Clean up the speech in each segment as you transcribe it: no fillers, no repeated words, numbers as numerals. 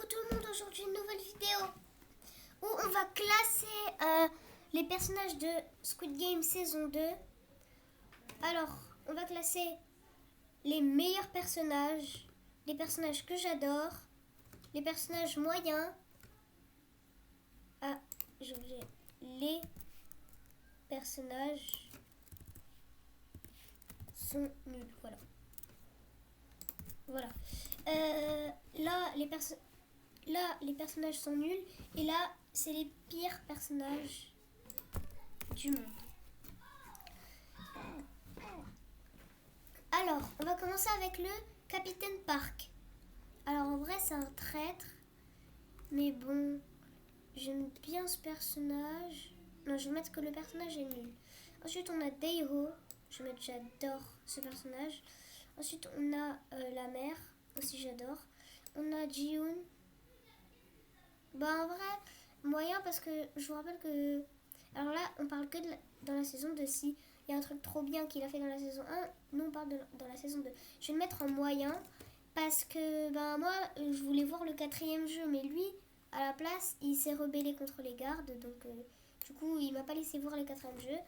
tout le monde, aujourd'hui une nouvelle vidéo où on va classer les personnages de Squid Game saison 2. Alors, on va classer les meilleurs personnages, les personnages que j'adore, les personnages moyens. Ah, j'ai oublié. Les personnages sont nuls, voilà. Voilà. Là, les personnages sont nuls. Et là, c'est les pires personnages du monde. Alors, on va commencer avec le Capitaine Park. Alors, en vrai, c'est un traître. Mais bon, j'aime bien ce personnage. Non, je vais mettre que le personnage est nul. Ensuite, on a Daeho. Je vais mettre j'adore ce personnage. Ensuite, on a la mère. Aussi, j'adore. On a Ji-hoon. Bah, en vrai, moyen parce que je vous rappelle que... Alors là, on parle que dans la saison 2. Si il y a un truc trop bien qu'il a fait dans la saison 1, nous on parle dans la saison 2. Je vais le mettre en moyen parce que ben, moi, je voulais voir le 4e jeu. Mais lui, à la place, il s'est rebellé contre les gardes. Donc, du coup, il m'a pas laissé voir le 4e jeu.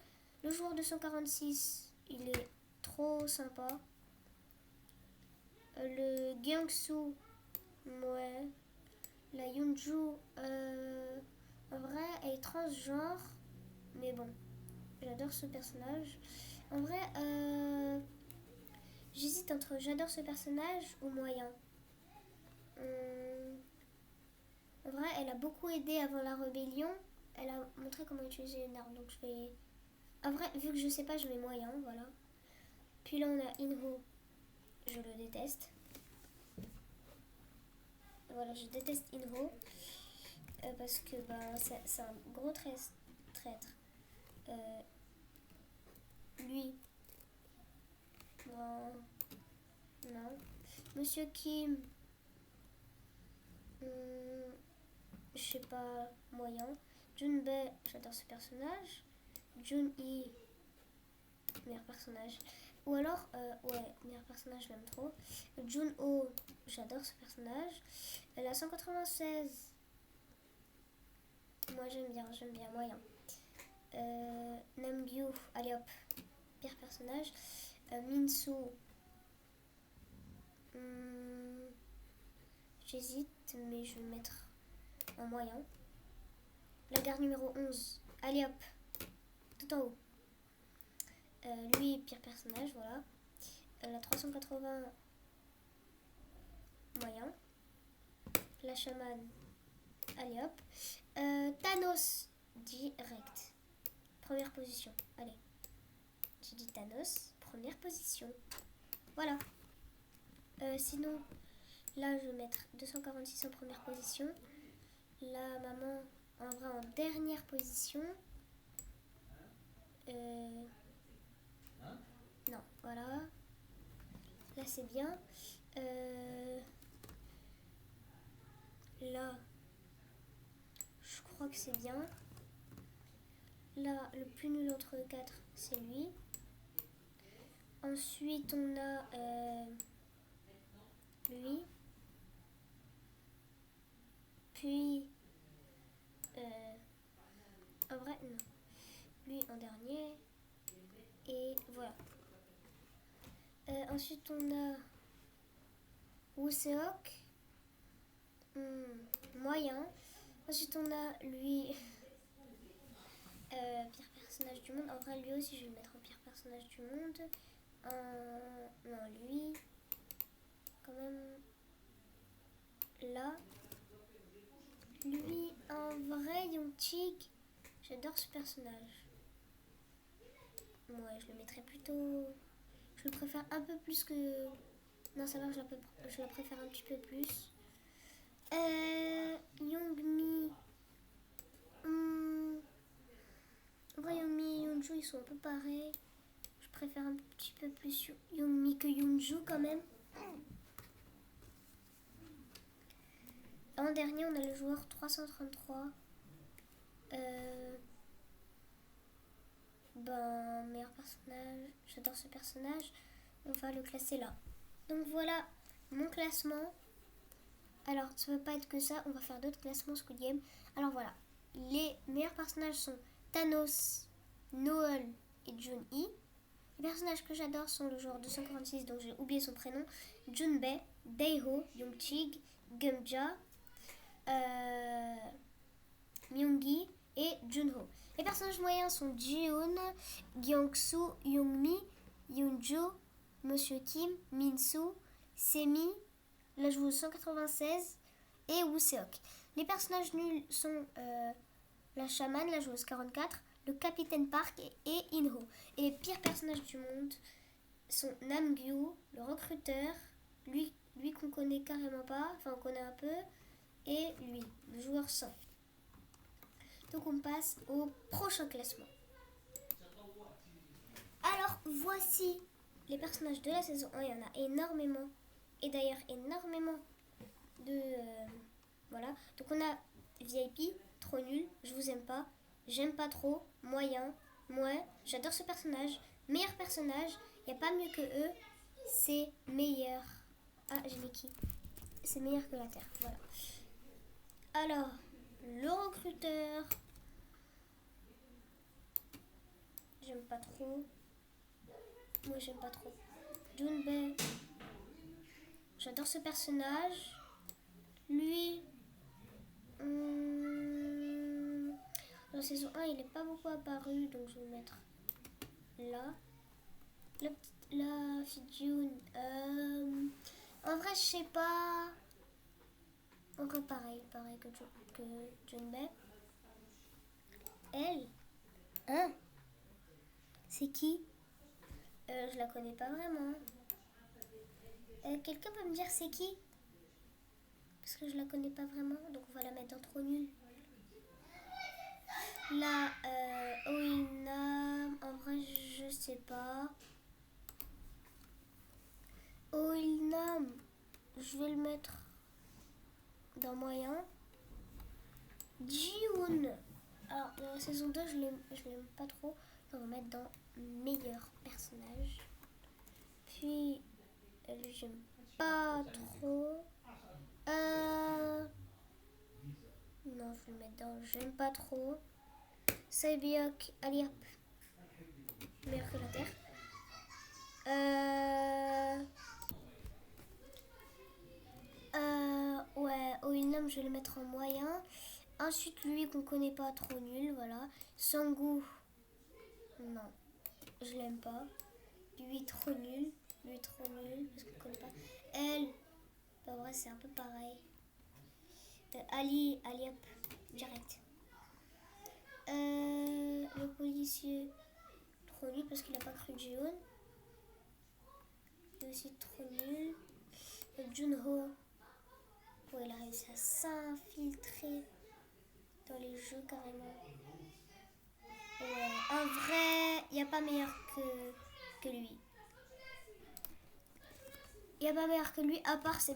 Le joueur 246, il est trop sympa. Le Gyung-soo, ouais. La Yoonju, en vrai, elle est transgenre. Mais bon, j'adore ce personnage. En vrai, j'hésite entre j'adore ce personnage ou moyen. En vrai, elle a beaucoup aidé avant la rébellion. Elle a montré comment utiliser une arme. Donc je vais... En vrai, vu que je sais pas, je mets moyen, voilà. Puis là, on a Inho. Je le déteste. Voilà, je déteste Inho. Parce que ben, c'est un gros traître. Lui, ben, non. Monsieur Kim, je sais pas, moyen. Junbei, j'adore ce personnage. Jun-hee, meilleur personnage. Ou alors, ouais, meilleur personnage, j'aime trop. Jun-ho, j'adore ce personnage. La 196, moi j'aime bien, moyen. Namgyu, allez hop, pire personnage. Minso, j'hésite, mais je vais le mettre en moyen. La gare numéro 11, allez hop, tout en haut. Lui, pire personnage, voilà. La 380, moyen. La chamane, allez hop. Thanos, direct. Première position, allez. J'ai dit Thanos, première position. Voilà. Sinon, là, je vais mettre 246 en première position. La maman, en vrai, en dernière position. Non, voilà. Là, c'est bien. Là, je crois que c'est bien. Là, le plus nul entre 4, c'est lui. Ensuite, on a lui. Puis, en vrai, non. Lui en dernier. Et voilà. Ensuite, on a Woo-seok. Moyen. Ensuite, on a lui. Pire personnage du monde. En vrai, lui aussi, je vais le mettre en pire personnage du monde. Non, lui. Quand même. Là. Lui, en vrai, Young-chik. J'adore ce personnage. Ouais, je le mettrais plutôt... Je le préfère un peu plus que... Non, ça va, je la préfère un petit peu plus. Youngmi. En vrai, Youngmi et Yoonju, ils sont un peu pareils. Je préfère un petit peu plus Youngmi que Yoonju quand même. En dernier, on a le joueur 333. Ben, meilleur personnage. J'adore ce personnage. On va le classer là. Donc voilà mon classement. Alors, ça ne va pas être que ça, on va faire d'autres classements Squid Game. Alors voilà, les meilleurs personnages sont Thanos, Noel et Jun-Hee. Les personnages que j'adore sont le joueur 246, dont j'ai oublié son prénom, Junbei, Daeho, Youngchig, Gumja, Myungi et Junho. Les personnages moyens sont Jihoon, Gyeongsu, Youngmi, Yoonjo, Monsieur Kim, Minsu, Semi, la joueuse 196 et Woo-seok. Les personnages nuls sont la chamane, la joueuse 44, le capitaine Park et Inho. Et les pires personnages du monde sont Namgyu, le recruteur, lui qu'on connaît carrément pas, enfin on connaît un peu, et lui, le joueur 100. Donc on passe au prochain classement. Alors voici les personnages de la saison 1, il y en a énormément. Et d'ailleurs énormément de... voilà. Donc on a VIP, trop nul, je vous aime pas, j'aime pas trop, moyen, ouais, j'adore ce personnage, meilleur personnage, il n'y a pas mieux que eux, c'est meilleur. Ah, j'ai les qui. C'est meilleur que la Terre, voilà. Alors, le recruteur, j'aime pas trop. Moi j'aime pas trop. Junbei, j'adore ce personnage. Lui, dans saison 1 il n'est pas beaucoup apparu, donc je vais le mettre là. La fille June, en vrai je sais pas. Encore pareil que Junbei. Elle, hein, c'est qui? Je la connais pas vraiment. Quelqu'un peut me dire c'est qui? Parce que je la connais pas vraiment, donc on va la mettre en trop nul. Là, Oina, en vrai je sais pas. Oina, je vais le mettre dans moyen. Jihoon, alors dans la saison 2 je l'aime pas trop, on va mettre dans meilleur personnage. Puis j'aime pas trop. Non, je vais le mettre dans j'aime pas trop. Saebyok, allez hop, meilleur que la Terre. Ouais, Oinam, je vais le mettre en moyen. Ensuite, lui qu'on connaît pas, trop nul, voilà. Sangu, non, je l'aime pas. Lui trop nul, parce qu'on connaît pas. Elle, bah ouais, c'est un peu pareil. Ali, hop, direct. Le policier, trop nul parce qu'il a pas cru Jihoon. Il est aussi trop nul. Junho, ouais, il a réussi à s'infiltrer dans les jeux carrément. Ouais, en vrai, il n'y a pas meilleur que lui. Il n'y a pas meilleur que lui, à part c'est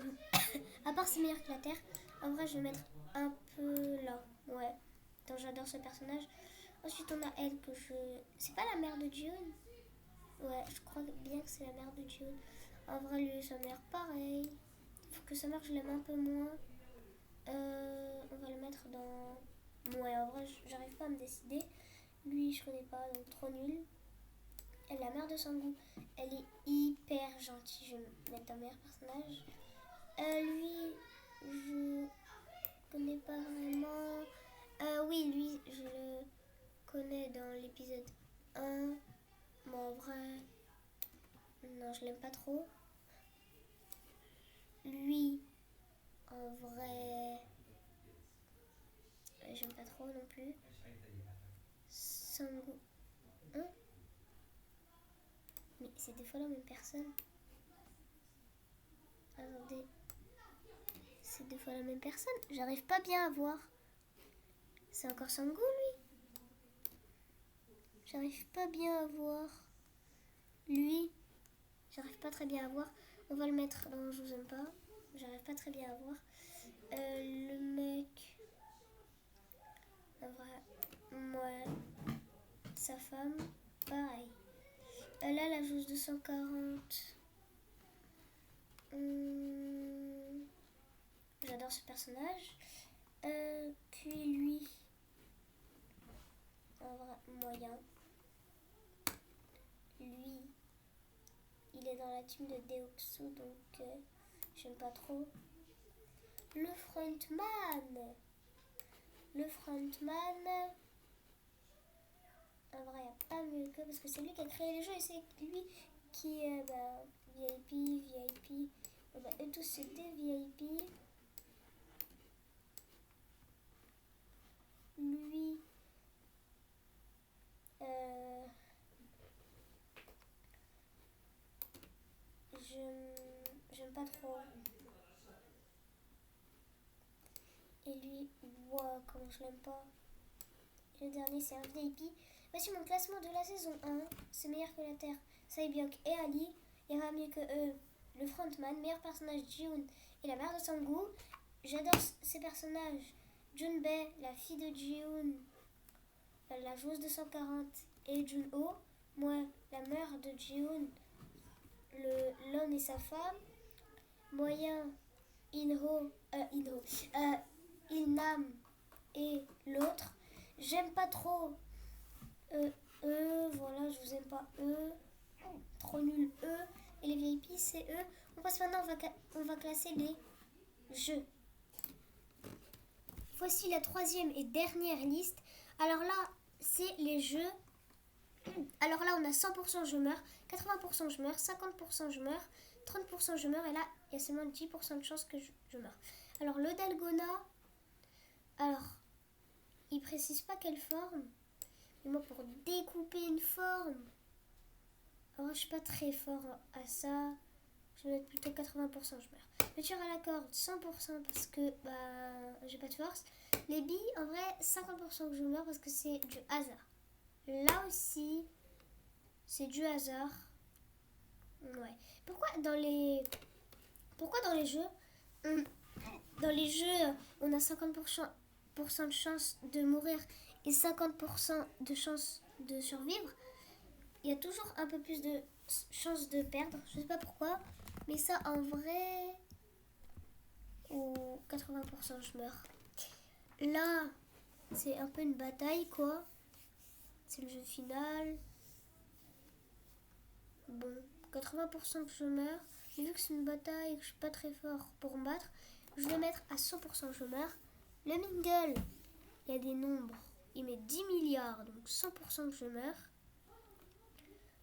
meilleur que la Terre. En vrai, je vais mettre un peu là. Ouais, donc j'adore ce personnage. Ensuite, on a elle que je... C'est pas la mère de Jihoon? Ouais, je crois bien que c'est la mère de Jihoon. En vrai, lui et sa mère, pareil. Faut que sa mère, je l'aime un peu moins. On va le mettre dans... Ouais, en vrai, j'arrive pas à me décider. Lui, je connais pas, donc trop nul. Elle, la mère de Sangu, elle est hyper gentille. Je vais mettre un meilleur personnage. Lui, je connais pas vraiment. Oui, lui, je le connais dans l'épisode 1. Mais en vrai, non, je l'aime pas trop. Lui, en vrai, j'aime pas trop non plus. Sangu. Hein? Mais c'est des fois la même personne. Attendez. C'est deux fois la même personne. J'arrive pas bien à voir. C'est encore Sangu, lui. J'arrive pas bien à voir. Lui, j'arrive pas très bien à voir. On va le mettre dans Je vous aime pas. J'arrive pas très bien à voir. Le mec. En vrai, ouais. Sa femme, pareil. Là, la joueuse de 140. j'adore ce personnage. Puis lui, en vrai, moyen. Lui, il est dans la team de Deoxys, donc j'aime pas trop. Le frontman. Le frontman, en vrai, il n'y a pas mieux que parce que c'est lui qui a créé les jeux et c'est lui qui est VIP. Eux tous c'est des VIP. Lui, j'aime pas trop. Et lui, wow, comment je l'aime pas. Le dernier, c'est un VIP. Voici mon classement de la saison 1. C'est meilleur que la Terre. Saebyok et Ali. Il y aura mieux que eux. Le frontman, meilleur personnage Jihoon et la mère de Sang-woo. J'adore ces personnages. Junbei, la fille de Jihoon, la joueuse de 140, et Junho, moi, la mère de Jihoon, l'homme et sa femme. Moyen, Ilnam et l'autre. J'aime pas trop voilà, je vous aime pas trop nul et les VIP c'est eux. On passe maintenant, on va classer les jeux. Voici la troisième et dernière liste. Alors là, c'est les jeux. Alors là, on a 100% je meurs, 80% je meurs, 50% je meurs, 30% je meurs et là, il y a seulement 10% de chance que je meurs. Alors le Dalgona, alors, il précise pas quelle forme. Mais moi, pour découper une forme, alors je suis pas très fort à ça. Je vais mettre plutôt 80%, je meurs. Le tir à la corde, 100% parce que j'ai pas de force. Les billes, en vrai, 50% que je meurs parce que c'est du hasard. Là aussi, c'est du hasard. Ouais. Pourquoi dans les jeux, on a 50% de chance de mourir et 50% de chance de survivre? Il y a toujours un peu plus de chance de perdre. Je sais pas pourquoi, mais ça en vrai, ou 80% je meurs. Là, c'est un peu une bataille quoi. C'est le jeu final. Bon, 80% que je meurs. Mais vu que c'est une bataille et que je suis pas très fort pour me battre, je vais mettre à 100% que je meurs. Le Mingle, il y a des nombres. Il met 10 milliards, donc 100% que je meurs.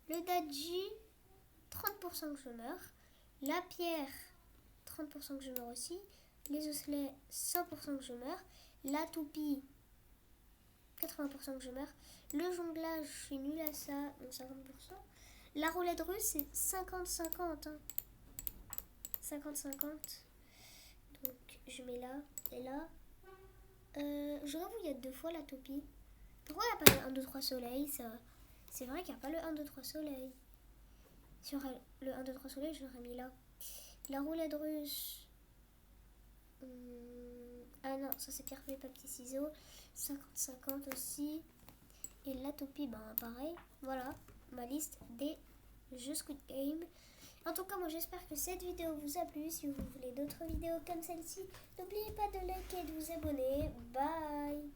Le Daji, 30% que je meurs. La pierre, 30% que je meurs aussi. Les osselets, 100% que je meurs. La toupie, 80% que je meurs. Le jonglage, je suis nulle à ça, donc 50%. La roulette russe, c'est 50-50. 50-50. Donc, je mets là et là. Je vous, il y a 2 fois la toupie. Pourquoi il n'y a pas le 1, 2, 3 soleil ça? C'est vrai qu'il n'y a pas le 1, 2, 3 soleil. Sur le 1, 2, 3 soleil, je l'aurais mis là. La roulette russe. Ah non, ça c'est pierre, feuille, papier, ciseaux. 50-50 aussi. Et la toupie, pareil. Voilà ma liste des jeux Squid Game. En tout cas, moi j'espère que cette vidéo vous a plu. Si vous voulez d'autres vidéos comme celle-ci, n'oubliez pas de liker et de vous abonner. Bye!